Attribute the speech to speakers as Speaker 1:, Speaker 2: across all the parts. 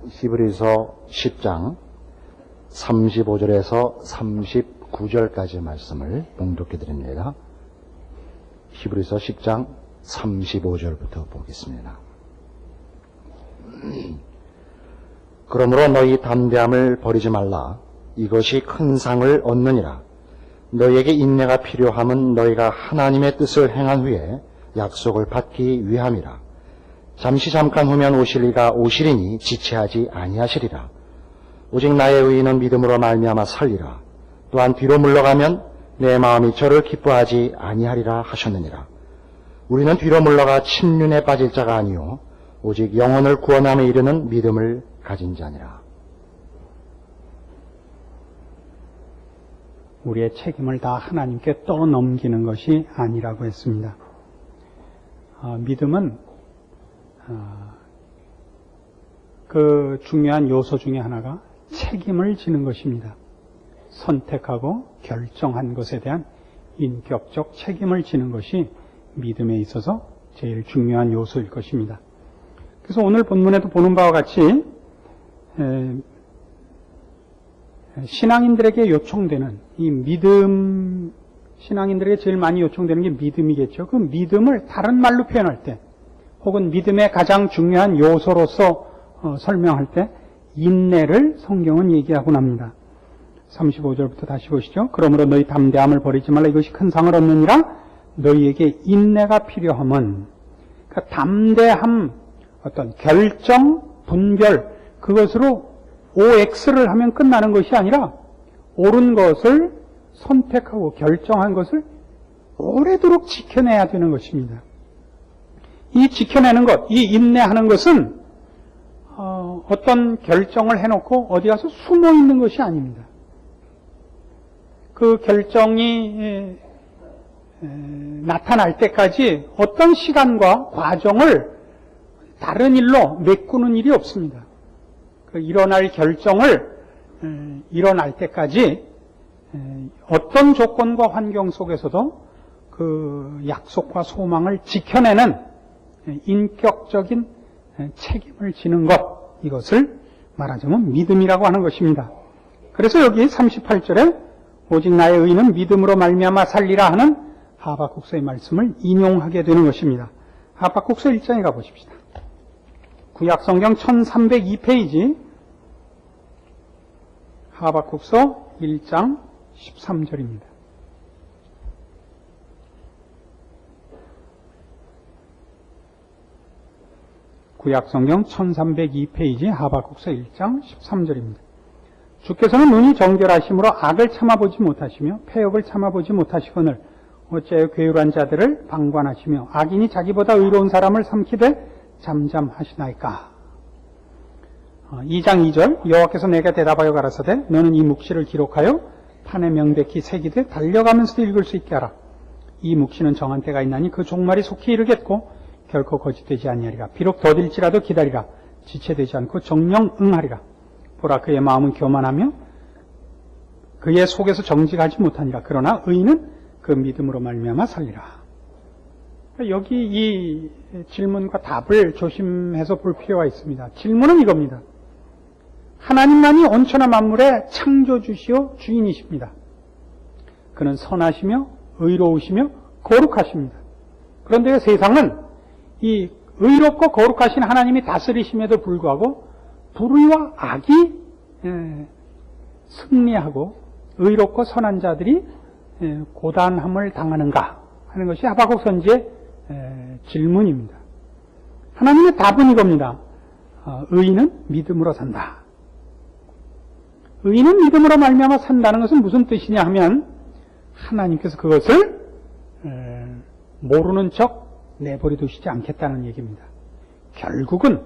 Speaker 1: 히브리서 10장 35절에서 39절까지 말씀을 봉독해 드립니다. 히브리서 10장 35절부터 보겠습니다. 그러므로 너희 담대함을 버리지 말라. 이것이 큰 상을 얻느니라. 너희에게 인내가 필요함은 너희가 하나님의 뜻을 행한 후에 약속을 받기 위함이라. 잠시 잠깐 후면 오실 이가 오시리니 지체하지 아니하시리라. 오직 나의 의인은 믿음으로 말미암아 살리라. 또한 뒤로 물러가면 내 마음이 저를 기뻐하지 아니하리라 하셨느니라. 우리는 뒤로 물러가 침륜에 빠질 자가 아니요 오직 영혼을 구원함에 이르는 믿음을 가진 자니라.
Speaker 2: 우리의 책임을 다 하나님께 떠넘기는 것이 아니라고 했습니다. 믿음은 그 중요한 요소 중에 하나가 책임을 지는 것입니다. 선택하고 결정한 것에 대한 인격적 책임을 지는 것이 믿음에 있어서 제일 중요한 요소일 것입니다. 그래서 오늘 본문에도 보는 바와 같이 신앙인들에게 요청되는 이 믿음, 신앙인들에게 제일 많이 요청되는 게 믿음이겠죠. 그 믿음을 다른 말로 표현할 때 혹은 믿음의 가장 중요한 요소로서 설명할 때 인내를 성경은 얘기하곤 합니다. 35절부터 다시 보시죠. 그러므로 너희 담대함을 버리지 말라. 이것이 큰 상을 얻느니라. 너희에게 인내가 필요함은, 그러니까 담대함, 어떤 결정, 분별, 그것으로 OX를 하면 끝나는 것이 아니라 옳은 것을 선택하고 결정한 것을 오래도록 지켜내야 되는 것입니다. 이 지켜내는 것, 이 인내하는 것은 어떤 결정을 해놓고 어디 가서 숨어 있는 것이 아닙니다. 그 결정이 나타날 때까지 어떤 시간과 과정을 다른 일로 메꾸는 일이 없습니다. 그 일어날 결정을 일어날 때까지 어떤 조건과 환경 속에서도 그 약속과 소망을 지켜내는 인격적인 책임을 지는 것, 이것을 말하자면 믿음이라고 하는 것입니다. 그래서 여기 38절에 오직 나의 의인은 믿음으로 말미암아 살리라 하는 하박국서의 말씀을 인용하게 되는 것입니다. 하박국서 1장에 가보십시다. 구약성경 1302페이지 하박국서 1장 13절입니다. 구약성경 1302페이지 하박국서 1장 13절입니다. 주께서는 눈이 정결하심으로 악을 참아보지 못하시며 패역을 참아보지 못하시거늘 어찌하여 괴울한 자들을 방관하시며 악인이 자기보다 의로운 사람을 삼키되 잠잠하시나이까. 2장 2절 여호와께서 내게 대답하여 가라사대 너는 이 묵시를 기록하여 판에 명백히 새기되 달려가면서도 읽을 수 있게 하라. 이 묵시는 정한 때가 있나니 그 종말이 속히 이르겠고 결코 거짓되지 아니하리라. 비록 더딜지라도 기다리라. 지체되지 않고 정령 응하리라. 보라 그의 마음은 교만하며 그의 속에서 정직하지 못하니라. 그러나 의인은 그 믿음으로 말미암아 살리라. 여기 이 질문과 답을 조심해서 볼 필요가 있습니다. 질문은 이겁니다. 하나님만이 온천한 만물의 창조주시오 주인이십니다. 그는 선하시며 의로우시며 거룩하십니다. 그런데 세상은 이 의롭고 거룩하신 하나님이 다스리심에도 불구하고 불의와 악이 승리하고 의롭고 선한 자들이 고단함을 당하는가 하는 것이 하박국 선지의 질문입니다. 하나님의 답은 이겁니다. 의인은 믿음으로 산다. 의인은 믿음으로 말미암아 산다는 것은 무슨 뜻이냐 하면 하나님께서 그것을 모르는 척 내버려 두시지 않겠다는 얘기입니다. 결국은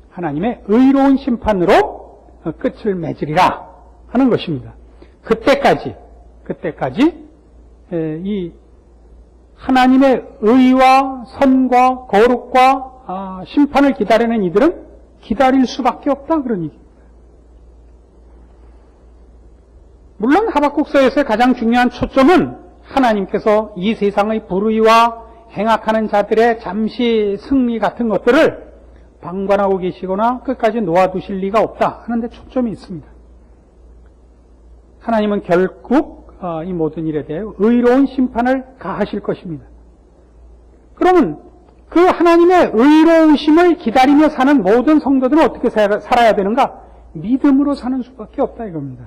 Speaker 2: 하나님의 의로운 심판으로 끝을 맺으리라 하는 것입니다. 그때까지 이 하나님의 의와 선과 거룩과 심판을 기다리는 이들은 기다릴 수밖에 없다 그런 얘기입니다. 물론 하박국서에서의 가장 중요한 초점은 하나님께서 이 세상의 불의와 행악하는 자들의 잠시 승리 같은 것들을 방관하고 계시거나 끝까지 놓아두실 리가 없다 하는데 초점이 있습니다. 하나님은 결국 이 모든 일에 대해 의로운 심판을 가하실 것입니다. 그러면 그 하나님의 의로우심을 기다리며 사는 모든 성도들은 어떻게 살아야 되는가? 믿음으로 사는 수밖에 없다 이겁니다.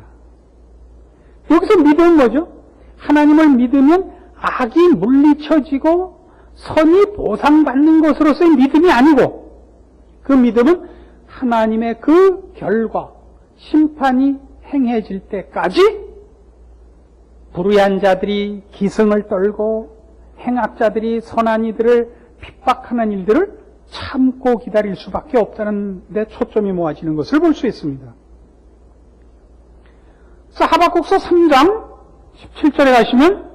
Speaker 2: 여기서 믿음은 뭐죠? 하나님을 믿으면 악이 물리쳐지고 선이 보상받는 것으로서의 믿음이 아니고, 그 믿음은 하나님의 그 결과, 심판이 행해질 때까지 불의한 자들이 기승을 떨고 행악자들이 선한 이들을 핍박하는 일들을 참고 기다릴 수밖에 없다는 데 초점이 모아지는 것을 볼 수 있습니다. 그래서 하박국서 3장 17절에 가시면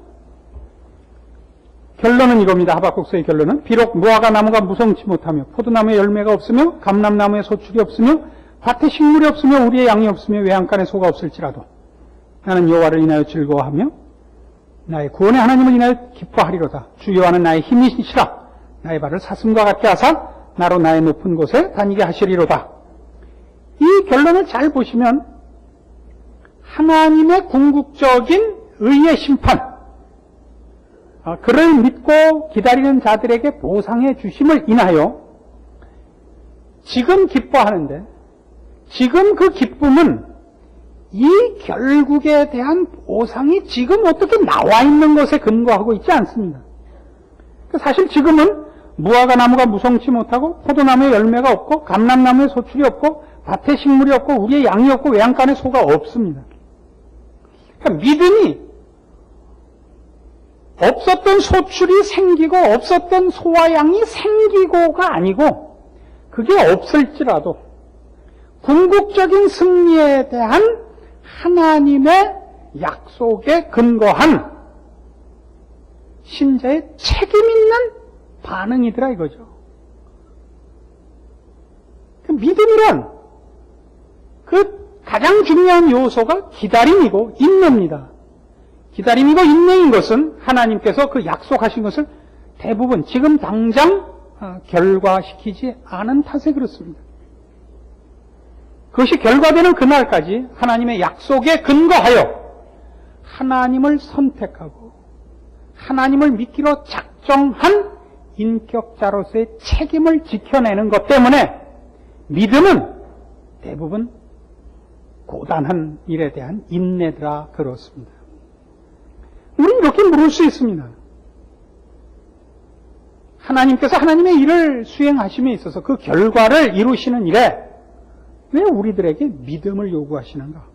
Speaker 2: 결론은 이겁니다. 하박국서의 결론은 비록 무화과 나무가 무성치 못하며 포도나무에 열매가 없으며 감람나무에 소출이 없으며 밭에 식물이 없으며 우리의 양이 없으며 외양간에 소가 없을지라도 나는 여호와를 인하여 즐거워하며 나의 구원의 하나님을 인하여 기뻐하리로다. 주 여호와는 나의 힘이시라. 나의 발을 사슴과 같게 하사 나로 나의 높은 곳에 다니게 하시리로다. 이 결론을 잘 보시면 하나님의 궁극적인 의의 심판, 그를 믿고 기다리는 자들에게 보상해 주심을 인하여 지금 기뻐하는데, 지금 그 기쁨은 이 결국에 대한 보상이 지금 어떻게 나와 있는 것에 근거하고 있지 않습니다. 사실 지금은 무화과 나무가 무성치 못하고 포도나무에 열매가 없고 감람나무에 소출이 없고 밭에 식물이 없고 우리의 양이 없고 외양간에 소가 없습니다. 그러니까 믿음이 없었던 소출이 생기고 없었던 소와 양이 생기고가 아니고, 그게 없을지라도 궁극적인 승리에 대한 하나님의 약속에 근거한 신자의 책임 있는 반응이더라 이거죠. 믿음이란 그 가장 중요한 요소가 기다림이고 인내입니다. 기다림이고 인내인 것은 하나님께서 그 약속하신 것을 대부분 지금 당장 결과시키지 않은 탓에 그렇습니다. 그것이 결과되는 그날까지 하나님의 약속에 근거하여 하나님을 선택하고 하나님을 믿기로 작정한 인격자로서의 책임을 지켜내는 것 때문에 믿음은 대부분 고단한 일에 대한 인내더라 그렇습니다. 우리는 이렇게 물을 수 있습니다. 하나님께서 하나님의 일을 수행하심에 있어서 그 결과를 이루시는 일에 왜 우리들에게 믿음을 요구하시는가?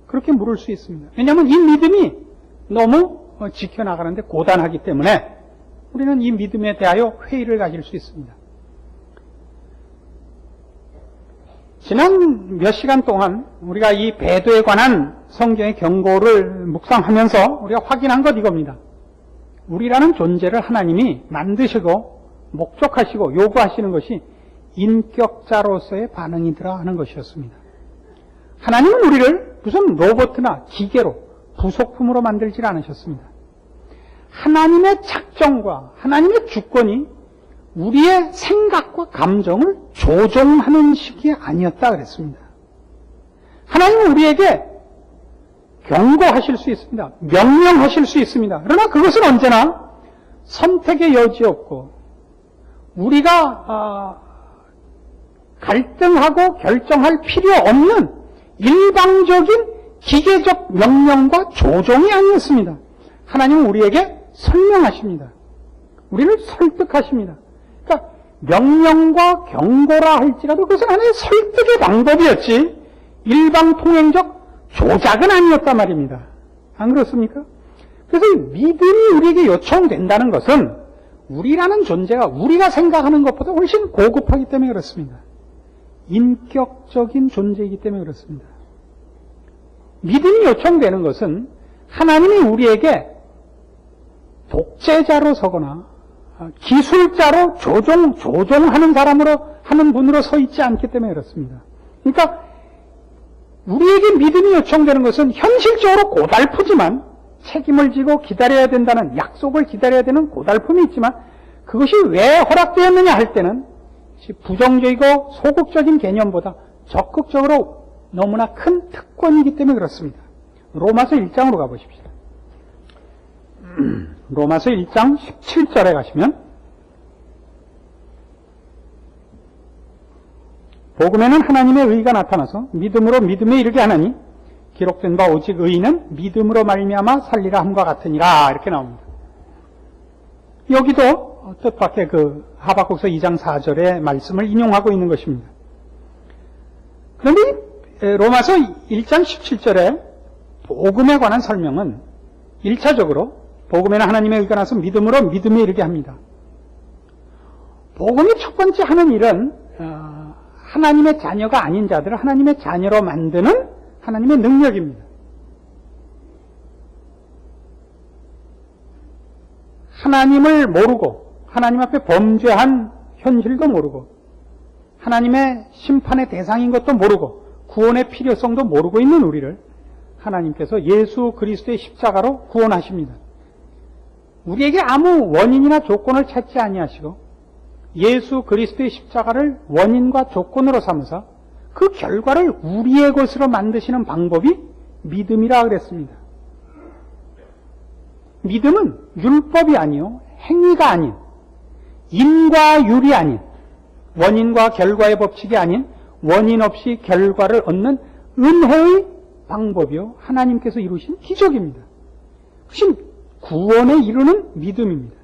Speaker 2: 그렇게 물을 수 있습니다. 왜냐하면 이 믿음이 너무 지켜나가는데 고단하기 때문에 우리는 이 믿음에 대하여 회의를 가질 수 있습니다. 지난 몇 시간 동안 우리가 이 배도에 관한 성경의 경고를 묵상하면서 우리가 확인한 것 이겁니다. 우리라는 존재를 하나님이 만드시고 목적하시고 요구하시는 것이 인격자로서의 반응이더라 하는 것이었습니다. 하나님은 우리를 무슨 로봇이나 기계로 부속품으로 만들지 않으셨습니다. 하나님의 작정과 하나님의 주권이 우리의 생각과 감정을 조종하는 식이 아니었다 그랬습니다. 하나님은 우리에게 경고하실 수 있습니다. 명령하실 수 있습니다. 그러나 그것은 언제나 선택의 여지 없고 우리가 갈등하고 결정할 필요 없는 일방적인 기계적 명령과 조종이 아니었습니다. 하나님은 우리에게 설명하십니다. 우리를 설득하십니다. 그러니까 명령과 경고라 할지라도 그것은 하나의 설득의 방법이었지 일방통행적 조작은 아니었단 말입니다. 안 그렇습니까? 그래서 믿음이 우리에게 요청된다는 것은 우리라는 존재가 우리가 생각하는 것보다 훨씬 고급하기 때문에 그렇습니다. 인격적인 존재이기 때문에 그렇습니다. 믿음이 요청되는 것은 하나님이 우리에게 독재자로 서거나 기술자로 조종하는 사람으로 하는 분으로 서 있지 않기 때문에 그렇습니다. 그러니까 우리에게 믿음이 요청되는 것은 현실적으로 고달프지만 책임을 지고 기다려야 된다는 약속을 기다려야 되는 고달픔이 있지만 그것이 왜 허락되었느냐 할 때는 부정적이고 소극적인 개념보다 적극적으로 너무나 큰 특권이기 때문에 그렇습니다. 로마서 1장으로 가보십시오. 로마서 1장 17절에 가시면 복음에는 하나님의 의가 나타나서 믿음으로 믿음에 이르게 하나니 기록된 바 오직 의인은 믿음으로 말미암아 살리라 함과 같으니라 이렇게 나옵니다. 여기도 뜻밖의 그 하박국서 2장 4절의 말씀을 인용하고 있는 것입니다. 그런데 로마서 1장 17절에 복음에 관한 설명은 1차적으로 복음에는 하나님의 의가 나서 믿음으로 믿음에 이르게 합니다. 복음이 첫 번째 하는 일은 하나님의 자녀가 아닌 자들을 하나님의 자녀로 만드는 하나님의 능력입니다. 하나님을 모르고 하나님 앞에 범죄한 현실도 모르고 하나님의 심판의 대상인 것도 모르고 구원의 필요성도 모르고 있는 우리를 하나님께서 예수 그리스도의 십자가로 구원하십니다. 우리에게 아무 원인이나 조건을 찾지 아니하시고 예수 그리스도의 십자가를 원인과 조건으로 삼으사 그 결과를 우리의 것으로 만드시는 방법이 믿음이라 그랬습니다. 믿음은 율법이 아니요 행위가 아닌 인과 율이 아닌 원인과 결과의 법칙이 아닌 원인 없이 결과를 얻는 은혜의 방법이요 하나님께서 이루신 기적입니다. 그것이 구원에 이르는 믿음입니다.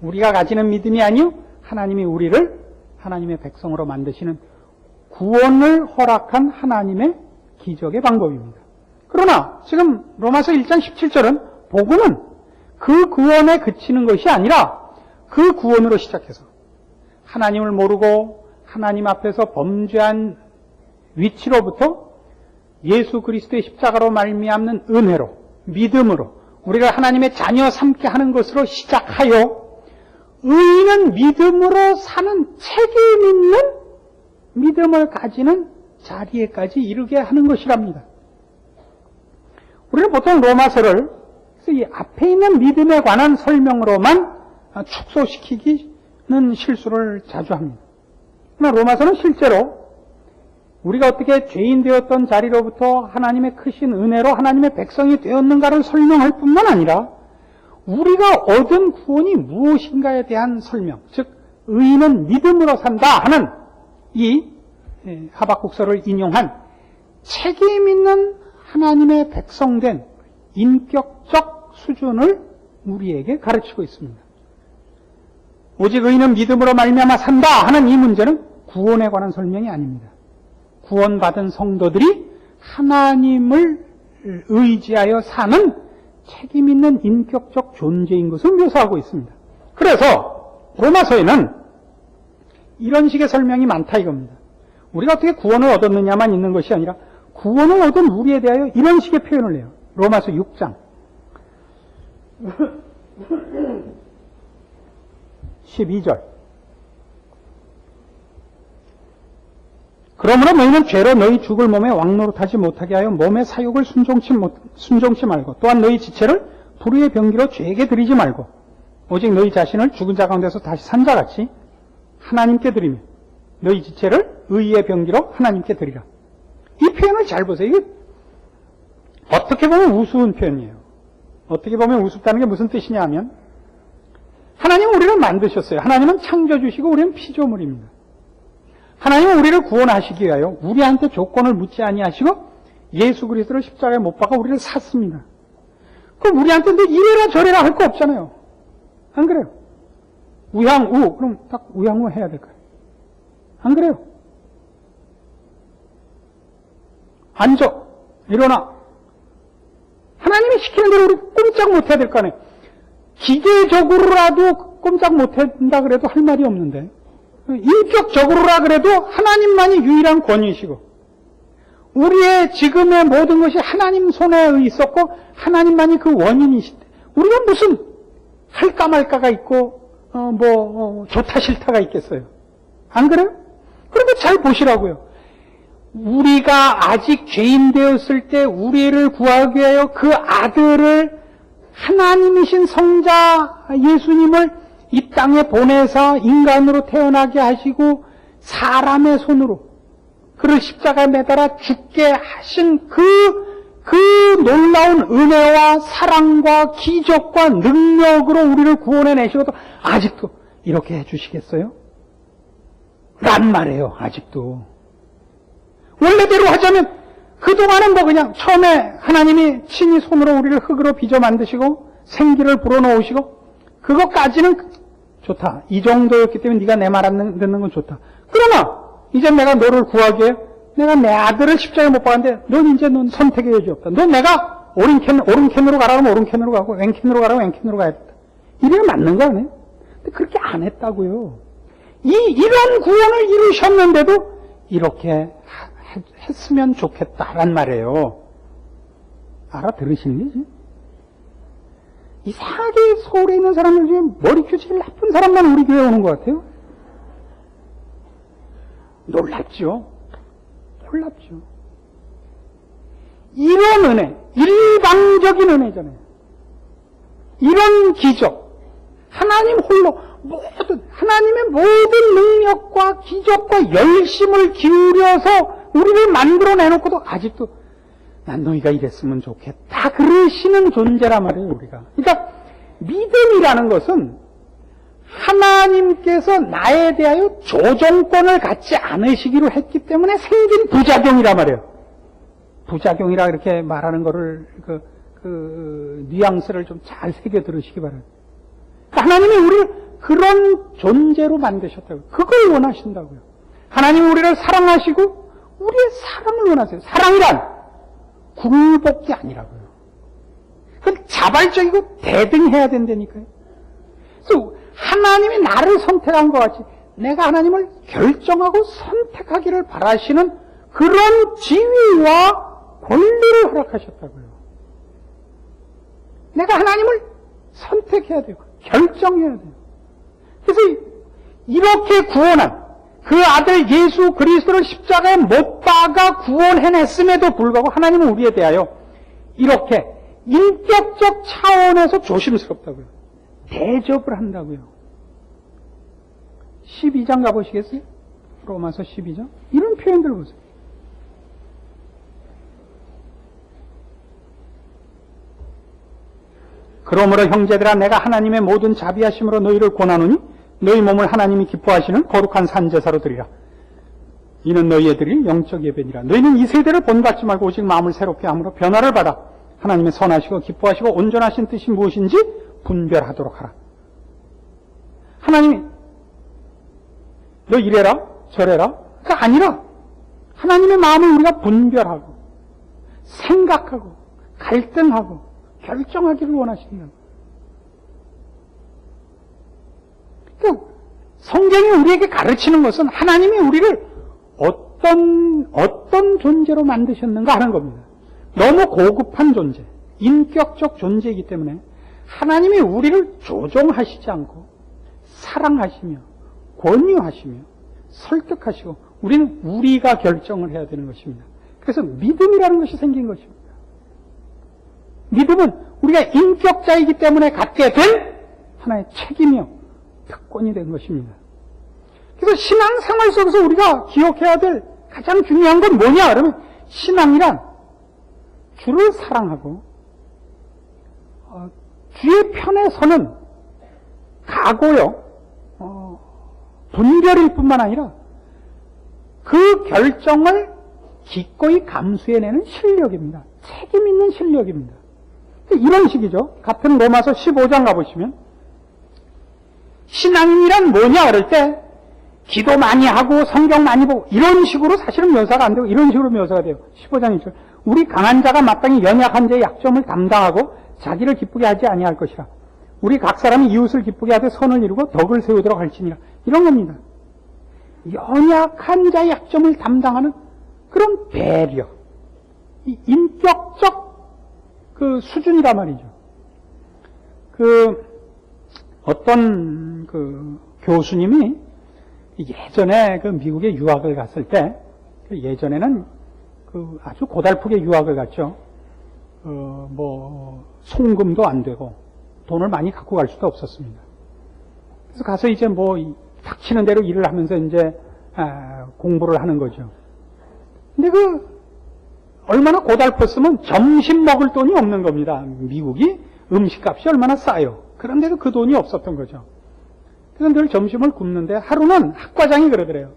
Speaker 2: 우리가 가지는 믿음이 아니요 하나님이 우리를 하나님의 백성으로 만드시는 구원을 허락한 하나님의 기적의 방법입니다. 그러나 지금 로마서 1장 17절은 복음은 그 구원에 그치는 것이 아니라 그 구원으로 시작해서 하나님을 모르고 하나님 앞에서 범죄한 위치로부터 예수 그리스도의 십자가로 말미암는 은혜로 믿음으로 우리가 하나님의 자녀 삼게 하는 것으로 시작하여 의인은 믿음으로 사는 책임 있는 믿음을 가지는 자리에까지 이르게 하는 것이랍니다. 우리는 보통 로마서를 이 앞에 있는 믿음에 관한 설명으로만 축소시키기는 실수를 자주 합니다. 그러나 로마서는 실제로 우리가 어떻게 죄인 되었던 자리로부터 하나님의 크신 은혜로 하나님의 백성이 되었는가를 설명할 뿐만 아니라 우리가 얻은 구원이 무엇인가에 대한 설명, 즉 의인은 믿음으로 산다 하는 이 하박국서를 인용한 책임 있는 하나님의 백성된 인격적 수준을 우리에게 가르치고 있습니다. 오직 의인은 믿음으로 말미암아 산다 하는 이 문제는 구원에 관한 설명이 아닙니다. 구원받은 성도들이 하나님을 의지하여 사는 책임 있는 인격적 존재인 것을 묘사하고 있습니다. 그래서 로마서에는 이런 식의 설명이 많다 이겁니다. 우리가 어떻게 구원을 얻었느냐만 있는 것이 아니라 구원을 얻은 우리에 대하여 이런 식의 표현을 해요. 로마서 6장 12절 그러므로 너희는 죄로 너희 죽을 몸에 왕노릇하지 못하게 하여 몸의 사욕을 순종치 말고 또한 너희 지체를 불의의 병기로 죄에게 드리지 말고 오직 너희 자신을 죽은 자 가운데서 다시 산 자같이 하나님께 드리며 너희 지체를 의의 병기로 하나님께 드리라. 이 표현을 잘 보세요. 이게 어떻게 보면 우스운 표현이에요. 어떻게 보면 우습다는 게 무슨 뜻이냐 하면 하나님은 우리를 만드셨어요. 하나님은 창조주시고 우리는 피조물입니다. 하나님은 우리를 구원하시기 위하여 우리한테 조건을 묻지 아니하시고 예수 그리스도를 십자가에 못 박아 우리를 샀습니다. 그럼 우리한테 너 이래라 저래라 할 거 없잖아요. 안 그래요? 우양우 그럼 딱 우양우 해야 될까요? 안 그래요? 앉아 일어나 하나님이 시키는 대로 우리 꼼짝 못해야 될 거 아니에요. 기계적으로라도 꼼짝 못한다 그래도 할 말이 없는데 인격적으로라 그래도 하나님만이 유일한 권위시고 우리의 지금의 모든 것이 하나님 손에 있었고 하나님만이 그 원인이신데 우리가 무슨 할까 말까가 있고 좋다 싫다가 있겠어요. 안 그래요? 그런데 잘 보시라고요. 우리가 아직 죄인 되었을 때 우리를 구하기 위하여 그 아들을 하나님이신 성자 예수님을 이 땅에 보내사 인간으로 태어나게 하시고 사람의 손으로 그를 십자가에 매달아 죽게 하신 그 놀라운 은혜와 사랑과 기적과 능력으로 우리를 구원해내시고도 아직도 이렇게 해주시겠어요? 란 말이에요. 아직도. 원래대로 하자면 그동안은 뭐 그냥 처음에 하나님이 친히 손으로 우리를 흙으로 빚어 만드시고 생기를 불어넣으시고 그것까지는 좋다. 이 정도였기 때문에 네가 내 말 안 듣는 건 좋다. 그러나 이제 내가 너를 구하기에 내가 내 아들을 십자가에 못 박았는데 넌 선택의 여지 없다. 넌 내가 오른캔으로 가라고 하면 오른캔으로 가고 왼캔으로 가라고 하면 왼캔으로 가야 된다. 이래는 맞는 거 아니에요? 근데 그렇게 안 했다고요. 이런 구원을 이루셨는데도 이렇게 했으면 좋겠다란 말이에요. 알아들으시는 거지? 이상하게 서울에 있는 사람들 중에 머리큐 제일 나쁜 사람만 우리 교회에 오는 것 같아요. 놀랍죠? 놀랍죠? 이런 은혜, 일방적인 은혜잖아요. 이런 기적, 하나님 홀로 하나님의 모든 능력과 기적과 열심을 기울여서 우리를 만들어내놓고도 아직도 난 너희가 이랬으면 좋겠다 그러시는 존재란 말이에요. 우리가. 그러니까 믿음이라는 것은 하나님께서 나에 대하여 조정권을 갖지 않으시기로 했기 때문에 생긴 부작용이란 말이에요. 부작용이라 이렇게 말하는 거를 뉘앙스를 좀 잘 새겨 들으시기 바랍니다. 하나님이 우리를 그런 존재로 만드셨다고요. 그걸 원하신다고요. 하나님이 우리를 사랑하시고 우리의 사랑을 원하세요. 사랑이란 굴복이 아니라고요. 그건 자발적이고 대등해야 된다니까요. 그래서 하나님이 나를 선택한 것 같이 내가 하나님을 결정하고 선택하기를 바라시는 그런 지위와 권리를 허락하셨다고요. 내가 하나님을 선택해야 돼요. 결정해야 돼요. 그래서 이렇게 구원한 그 아들 예수 그리스도를 십자가에 못 박아 구원해냈음에도 불구하고 하나님은 우리에 대하여 이렇게 인격적 차원에서 조심스럽다고요. 대접을 한다고요. 12장 가보시겠어요? 로마서 12장. 이런 표현들 보세요. 그러므로 형제들아 내가 하나님의 모든 자비하심으로 너희를 권하노니 너희 몸을 하나님이 기뻐하시는 거룩한 산제사로 드리라. 이는 너희의 드릴 영적 예배니라. 너희는 이 세대를 본받지 말고 오직 마음을 새롭게 함으로 변화를 받아 하나님의 선하시고 기뻐하시고 온전하신 뜻이 무엇인지 분별하도록 하라. 하나님이 너 이래라 저래라 그게 아니라 하나님의 마음을 우리가 분별하고 생각하고 갈등하고 결정하기를 원하신다. 그러니까 성경이 우리에게 가르치는 것은 하나님이 우리를 어떤 존재로 만드셨는가 하는 겁니다. 너무 고급한 존재, 인격적 존재이기 때문에 하나님이 우리를 조종하시지 않고 사랑하시며 권유하시며 설득하시고 우리는 우리가 결정을 해야 되는 것입니다. 그래서 믿음이라는 것이 생긴 것입니다. 믿음은 우리가 인격자이기 때문에 갖게 된 하나의 책임이요 특권이 된 것입니다. 그래서 신앙생활 속에서 우리가 기억해야 될 가장 중요한 건 뭐냐 그러면 신앙이란 주를 사랑하고 주의 편에 서는 각오요 분별일 뿐만 아니라 그 결정을 기꺼이 감수해내는 실력입니다. 책임 있는 실력입니다. 이런 식이죠. 같은 로마서 15장 가보시면 신앙이란 뭐냐 그럴 때 기도 많이 하고 성경 많이 보고 이런 식으로 사실은 묘사가 안 되고 이런 식으로 묘사가 돼요. 15장 1절 우리 강한 자가 마땅히 연약한 자의 약점을 담당하고 자기를 기쁘게 하지 아니할 것이라. 우리 각 사람이 이웃을 기쁘게 하되 선을 이루고 덕을 세우도록 할지니라. 이런 겁니다. 연약한 자의 약점을 담당하는 그런 배려, 이 인격적 그 수준이란 말이죠. 어떤 교수님이 예전에 미국에 유학을 갔을 때, 예전에는 아주 고달프게 유학을 갔죠. 송금도 안 되고, 돈을 많이 갖고 갈 수도 없었습니다. 그래서 가서 이제 뭐 닥치는 대로 일을 하면서 이제 공부를 하는 거죠. 근데 얼마나 고달팠으면 점심 먹을 돈이 없는 겁니다. 미국이 음식값이 얼마나 싸요. 그런데도 그 돈이 없었던 거죠. 그래서 늘 점심을 굶는데 하루는 학과장이 그러더래요.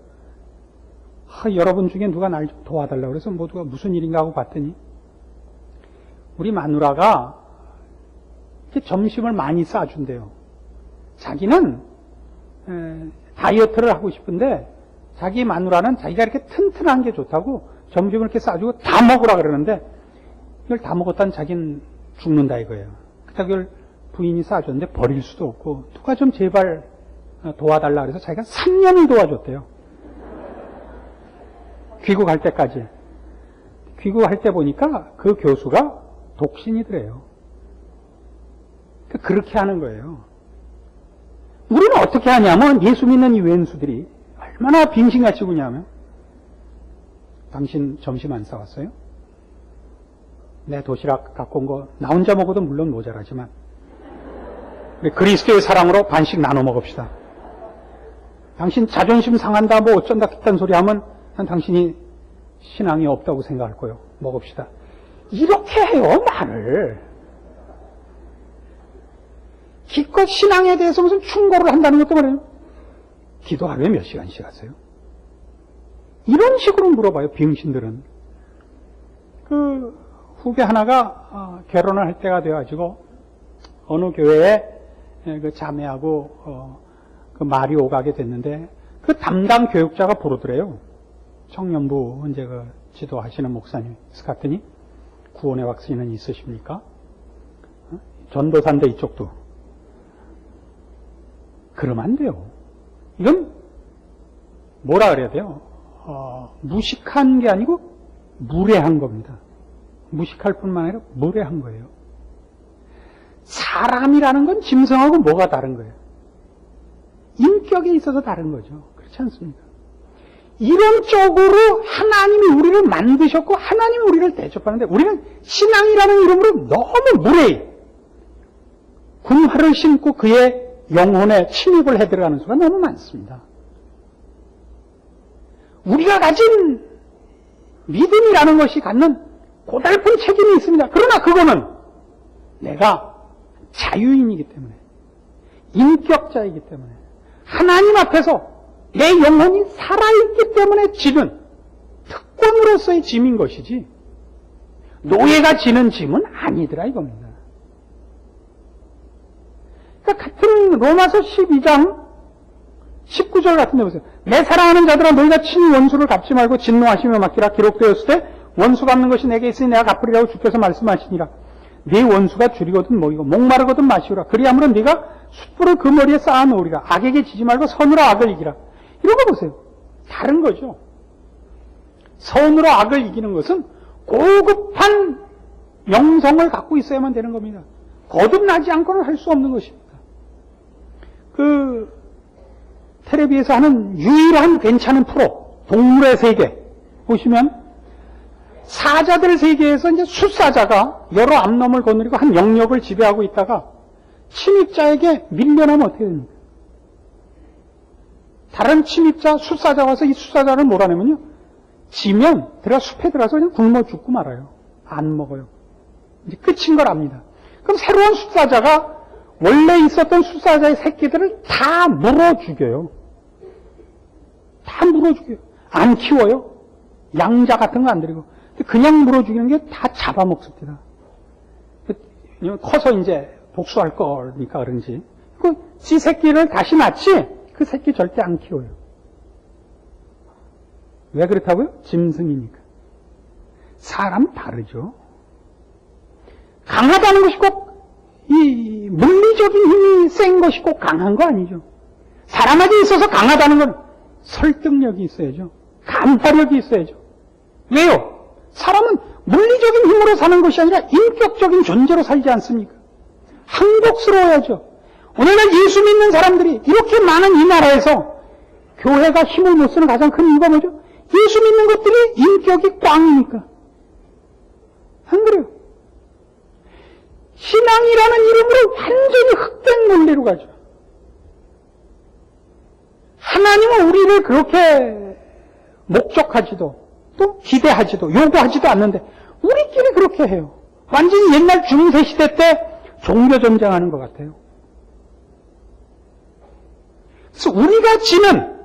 Speaker 2: 여러분 중에 누가 날 좀 도와달라고 그래서 모두가 무슨 일인가 하고 봤더니 우리 마누라가 이렇게 점심을 많이 싸준대요. 자기는 다이어트를 하고 싶은데 자기 마누라는 자기가 이렇게 튼튼한 게 좋다고 점심을 이렇게 싸주고 다 먹으라 그러는데 이걸 다 먹었다는 자기는 죽는다 이거예요. 그걸 부인이 싸줬는데 버릴 수도 없고 누가 좀 제발 도와달라 그래서 자기가 3년을 도와줬대요. 귀국할 때까지. 귀국할 때 보니까 그 교수가 독신이더래요. 그렇게 하는 거예요. 우리는 어떻게 하냐면 예수 믿는 이 왼수들이 얼마나 빙신같이 구냐면 당신 점심 안 싸왔어요? 내 도시락 갖고 온 거 나 혼자 먹어도 물론 모자라지만 우리 그리스도의 사랑으로 반씩 나눠 먹읍시다. 당신 자존심 상한다 뭐 어쩐다 그딴 소리 하면 난 당신이 신앙이 없다고 생각할 거예요. 먹읍시다. 이렇게 해요 말을. 기껏 신앙에 대해서 무슨 충고를 한다는 것도 말이에요. 기도 하루에 몇 시간씩 하세요? 이런 식으로 물어봐요, 병신들은. 후배 하나가 결혼을 할 때가 돼가지고 어느 교회에 그 자매하고 말이 오가게 됐는데 그 담당 교육자가 부르더래요. 청년부 이제 지도하시는 목사님. 스카트니 구원의 왁스는 있으십니까? 전도사인데 이쪽도. 그러면 안 돼요. 이건 뭐라 그래야 돼요? 무식한 게 아니고 무례한 겁니다. 무식할 뿐만 아니라 무례한 거예요. 사람이라는 건 짐승하고 뭐가 다른 거예요? 인격에 있어서 다른 거죠. 그렇지 않습니까? 이런 쪽으로 하나님이 우리를 만드셨고 하나님이 우리를 대접하는데 우리는 신앙이라는 이름으로 너무 무례해. 군화를 신고 그의 영혼에 침입을 해 들어가는 수가 너무 많습니다. 우리가 가진 믿음이라는 것이 갖는 고달픈 책임이 있습니다. 그러나 그거는 내가 자유인이기 때문에 인격자이기 때문에 하나님 앞에서 내 영혼이 살아있기 때문에 지는 특권으로서의 짐인 것이지 노예가 지는 짐은 아니더라 이겁니다. 그러니까 같은 로마서 12장 19절 같은 데 보세요. 내 사랑하는 자들아 너희가 친히 원수를 갚지 말고 진노하시며 맡기라. 기록되었을 때 원수 갚는 것이 내게 있으니 내가 갚으리라고 주께서 말씀하시니라. 네 원수가 줄이거든 먹이고 목마르거든 마시우라. 그리하므로 네가 숯불을 그 머리에 쌓아 놓으리라. 악에게 지지 말고 선으로 악을 이기라. 이런 거 보세요. 다른 거죠. 선으로 악을 이기는 것은 고급한 영성을 갖고 있어야만 되는 겁니다. 거듭나지 않고는 할 수 없는 것입니다. 텔레비에서 하는 유일한 괜찮은 프로, 동물의 세계. 보시면, 사자들 세계에서 이제 숫사자가 여러 암놈을 거느리고 한 영역을 지배하고 있다가 침입자에게 밀려나면 어떻게 됩니까? 다른 침입자, 숫사자 와서 이 숫사자를 몰아내면요. 지면, 숲에 들어가서 그냥 굶어 죽고 말아요. 안 먹어요. 이제 끝인 걸 압니다. 그럼 새로운 숫사자가 원래 있었던 숫사자의 새끼들을 다 물어 죽여요. 다 물어 죽여요. 안 키워요. 양자 같은 거 안 들이고. 그냥 물어 죽이는 게 다 잡아먹습니다. 커서 이제 복수할 거니까 그런지. 지 새끼를 다시 낳지, 그 새끼 절대 안 키워요. 왜 그렇다고요? 짐승이니까. 사람 다르죠. 강하다는 것이 꼭 이 물리적인 힘이 센 것이 꼭 강한 거 아니죠. 사람에게 있어서 강하다는 건 설득력이 있어야죠. 간파력이 있어야죠. 왜요? 사람은 물리적인 힘으로 사는 것이 아니라 인격적인 존재로 살지 않습니까? 한국스러워야죠. 오늘날 예수 믿는 사람들이 이렇게 많은 이 나라에서 교회가 힘을 못 쓰는 가장 큰 이유가 뭐죠? 예수 믿는 것들이 인격이 꽝이니까. 안 그래요? 신앙이라는 이름으로 완전히 흑된 논리로 가죠. 하나님은 우리를 그렇게 목적하지도 또 기대하지도 요구하지도 않는데 우리끼리 그렇게 해요. 완전히 옛날 중세 시대 때 종교 전쟁하는 것 같아요. 그래서 우리가 지는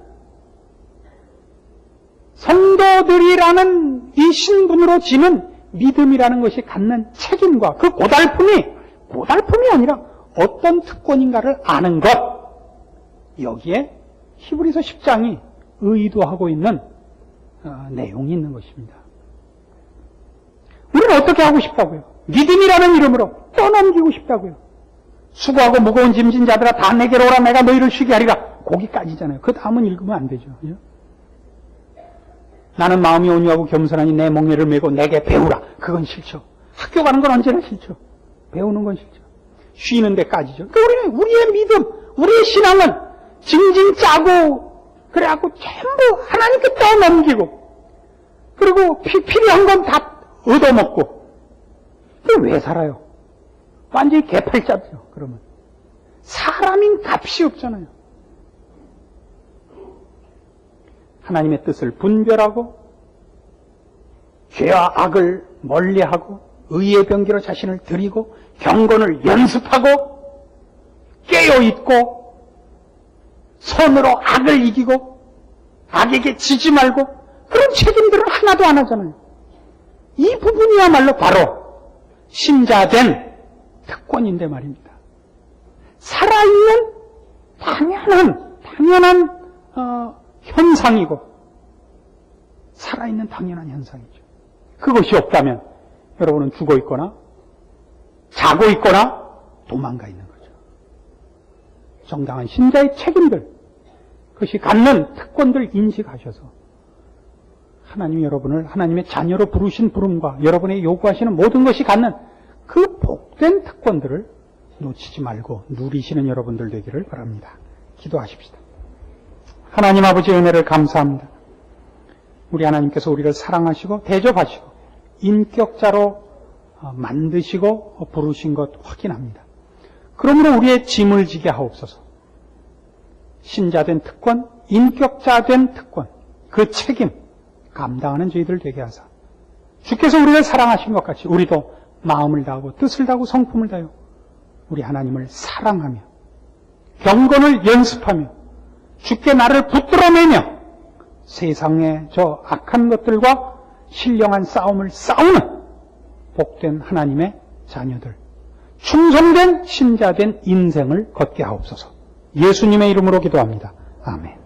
Speaker 2: 성도들이라는 이 신분으로 지는 믿음이라는 것이 갖는 책임과 그 고달픔이 아니라 어떤 특권인가를 아는 것, 여기에 히브리서 10장이 의도하고 있는 내용이 있는 것입니다. 우리는 어떻게 하고 싶다고요? 믿음이라는 이름으로 떠넘기고 싶다고요. 수고하고 무거운 짐진 자들아 다 내게로 오라 내가 너희를 쉬게 하리라. 거기까지잖아요. 그 다음은 읽으면 안 되죠. 그죠? 나는 마음이 온유하고 겸손하니 내 멍에를 메고 내게 배우라. 그건 싫죠. 학교 가는 건 언제나 싫죠. 배우는 건 싫죠. 쉬는 데까지죠. 그러니까 우리의 믿음, 우리의 신앙은 징징 짜고 그래갖고 전부 하나님께 떠넘기고 그리고 필요한 건 다 얻어먹고 왜 살아요? 완전히 개팔자죠. 그러면 사람인 값이 없잖아요. 하나님의 뜻을 분별하고 죄와 악을 멀리하고 의의 병기로 자신을 드리고 경건을 연습하고 깨어있고 선으로 악을 이기고 악에게 지지 말고 그런 책임들을 하나도 안 하잖아요. 이 부분이야말로 바로 신자된 특권인데 말입니다. 살아있는 당연한 현상이고 살아있는 당연한 현상이죠. 그것이 없다면 여러분은 죽어 있거나 자고 있거나 도망가 있는 거죠. 정당한 신자의 책임들, 그것이 갖는 특권들 인식하셔서 하나님이 여러분을 하나님의 자녀로 부르신 부름과 여러분의 요구하시는 모든 것이 갖는 그 복된 특권들을 놓치지 말고 누리시는 여러분들 되기를 바랍니다. 기도하십시다. 하나님 아버지의 은혜를 감사합니다. 우리 하나님께서 우리를 사랑하시고 대접하시고 인격자로 만드시고 부르신 것 확인합니다. 그러므로 우리의 짐을 지게 하옵소서. 신자된 특권, 인격자된 특권, 그 책임 감당하는 저희들 되게 하사 주께서 우리를 사랑하신 것 같이 우리도 마음을 다하고 뜻을 다하고 성품을 다하여 우리 하나님을 사랑하며 경건을 연습하며 주께 나를 붙들어내며 세상의 저 악한 것들과 신령한 싸움을 싸우는 복된 하나님의 자녀들, 충성된 신자된 인생을 걷게 하옵소서. 예수님의 이름으로 기도합니다. 아멘.